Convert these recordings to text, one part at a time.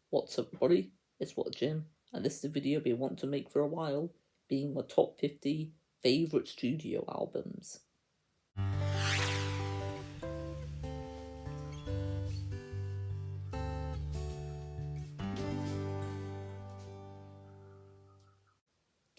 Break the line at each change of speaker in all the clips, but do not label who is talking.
What's up, buddy? It's What Jim, and this is a video I've been wanting to make for a while, being my top 50 favourite studio albums.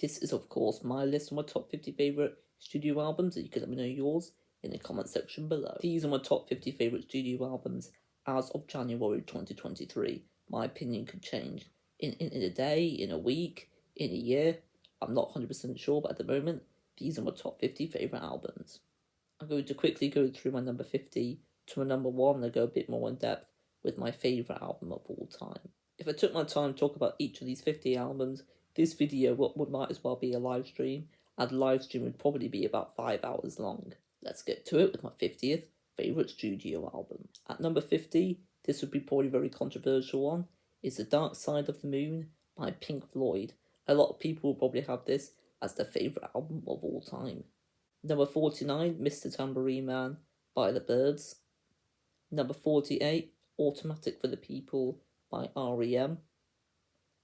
This is, of course, my list of my top 50 favourite studio albums, and you can let me know yours in the comment section below. These are my top 50 favourite studio albums as of January 2023. My opinion could change in a day, in a week, in a year. I'm not 100% sure, but at the moment, these are my top 50 favourite albums. I'm going to quickly go through my number 50 to my number 1 and I'll go a bit more in depth with my favourite album of all time. If I took my time to talk about each of these 50 albums, this video might as well be a live stream, and the live stream would probably be about 5 hours long. Let's get to it with my 50th favourite studio album. At number 50, this would be probably a very controversial one, is The Dark Side of the Moon by Pink Floyd. A lot of people will probably have this as their favourite album of all time. Number 49, Mr. Tambourine Man by The Byrds. Number 48, Automatic for the People by R.E.M.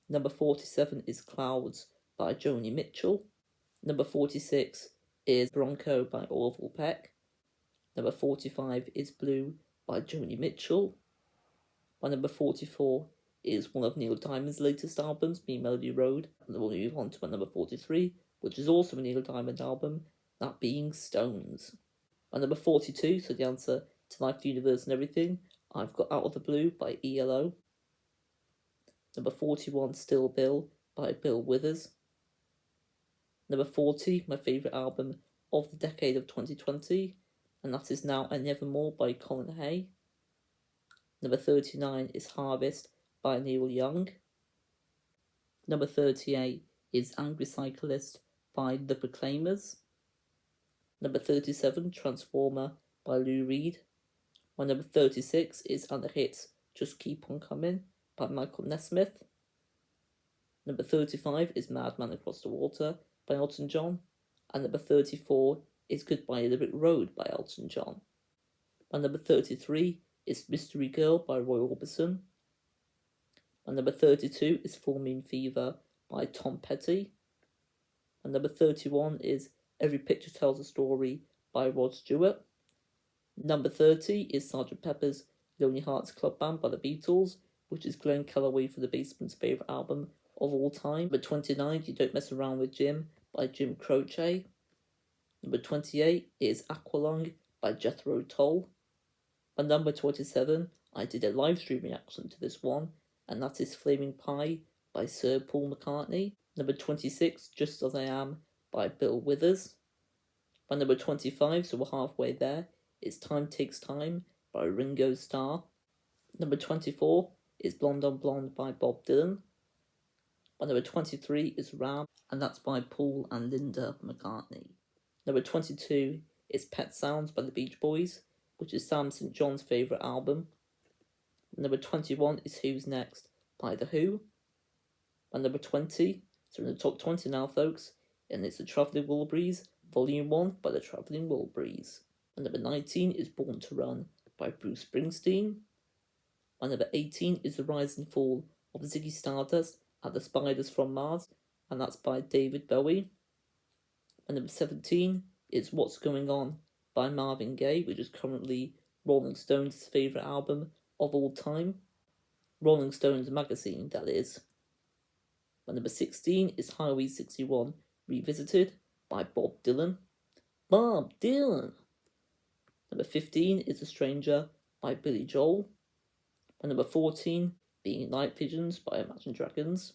Number 47 is Clouds by Joni Mitchell. Number 46 is Bronco by Orville Peck. Number 45 is Blue by Joni Mitchell. My number 44 is one of Neil Diamond's latest albums, Me Melody Road. And then we'll move on to my number 43, which is also a Neil Diamond album, that being Stones. My number 42, so the answer to Life, the Universe and Everything, I've got Out of the Blue by ELO. Number 41, Still Bill by Bill Withers. Number 40, my favourite album of the decade of 2020, and that is Now and Nevermore by Colin Hay. Number 39 is Harvest by Neil Young. Number 38 is Angry Cyclist by The Proclaimers. Number 37, Transformer by Lou Reed. My number 36 is And the Hits Just Keep On Coming by Michael Nesmith. Number 35 is Madman Across the Water by Elton John. And number 34 is Goodbye Lyric Road by Elton John. My number 33 is Mystery Girl by Roy Orbison. My number 32 is Full Moon Fever by Tom Petty. And number 31 is Every Picture Tells a Story by Rod Stewart. Number 30 is Sgt. Pepper's Lonely Hearts Club Band by the Beatles, which is Glenn Calloway for the Basement's favourite album of all time. Number 29, You Don't Mess Around with Jim by Jim Croce. Number 28 is Aqualung by Jethro Tull. And number 27, I did a live stream reaction to this one, and that is Flaming Pie by Sir Paul McCartney. Number 26, Just As I Am by Bill Withers. By number 25, so we're halfway there, is Time Takes Time by Ringo Starr. Number 24 is Blonde on Blonde by Bob Dylan. By number 23 is Ram, and that's by Paul and Linda McCartney. Number 22 is Pet Sounds by the Beach Boys, which is Sam St. John's favourite album. Number 21 is Who's Next by The Who. And number 20, so in the top 20 now, folks, and it's The Travelling Wilburys, Volume 1 by The Travelling Wilburys. And number 19 is Born to Run by Bruce Springsteen. And number 18 is The Rise and Fall of Ziggy Stardust and the Spiders from Mars, and that's by David Bowie. And number 17 is What's Going On by Marvin Gaye, which is currently Rolling Stone's favourite album of all time. Rolling Stones magazine, that is. And number 16 is Highway 61 Revisited by Bob Dylan. Bob Dylan! Number 15 is A Stranger by Billy Joel. And number 14 being Night Visions by Imagine Dragons.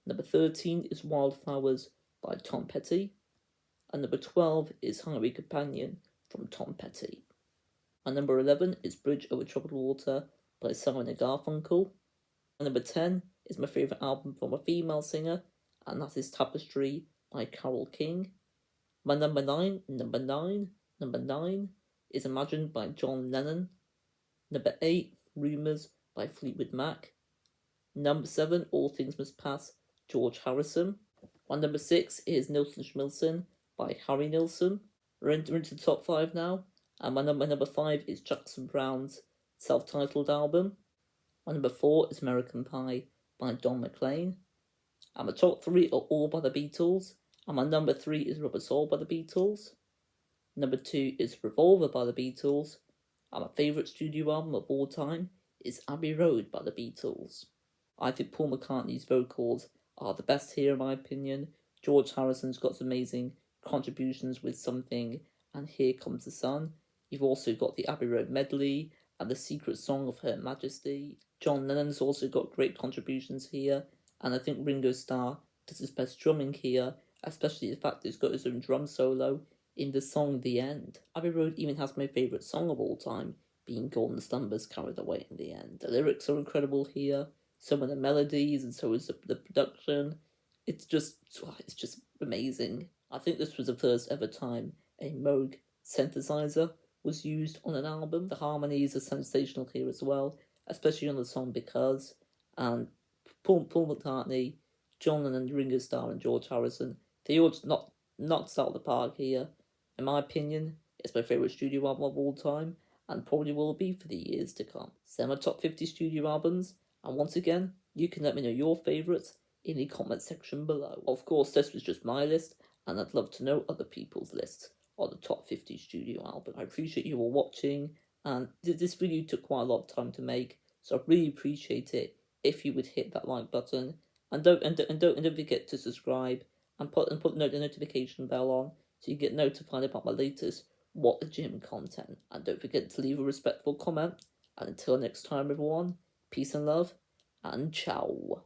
Number 13 is Wildflowers by Tom Petty. And number 12 is Hungry Companion from Tom Petty. And number 11 is Bridge Over Troubled Water by Simon and Garfunkel. And number 10 is my favourite album from a female singer, and that is Tapestry by Carole King. My number 9 is Imagine by John Lennon. Number 8, Rumours by Fleetwood Mac. Number 7, All Things Must Pass, George Harrison. My number 6 is Nilsson Schmilsson by Harry Nilsson. We're into the top 5 now, and my number 5 is Jackson Browne's self-titled album. My number 4 is American Pie by Don McLean. And my top 3 are all by the Beatles. And my number 3 is Rubber Soul by the Beatles. Number 2 is Revolver by the Beatles. And my favourite studio album of all time is Abbey Road by the Beatles. I think Paul McCartney's vocals are the best here in my opinion. George Harrison's got some amazing contributions with Something and Here Comes the Sun. You've also got the Abbey Road medley and the Secret Song of Her Majesty. John Lennon's also got great contributions here, and I think Ringo Starr does his best drumming here, especially the fact that he's got his own drum solo in the song The End. Abbey Road even has my favourite song of all time, being Golden Slumbers Carried Away in the End. The lyrics are incredible here, so are the melodies, and so is the production. It's just amazing. I think this was the first ever time a Moog synthesizer was used on an album. The harmonies are sensational here as well, especially on the song Because. And Paul McCartney, John Lennon, Ringo Starr, and George Harrison, they all just knocked out the park here. In my opinion, it's my favourite studio album of all time, and probably will be for the years to come. Send my top 50 studio albums, and once again, you can let me know your favourites in the comment section below. Of course, this was just my list, and I'd love to know other people's lists on the top 50 studio album. I appreciate you all watching, and this video took quite a lot of time to make, so I really appreciate it if you would hit that like button, and don't forget to subscribe and put the notification bell on so you get notified about my latest What the Gym content. And don't forget to leave a respectful comment. And until next time, everyone, peace and love, and ciao.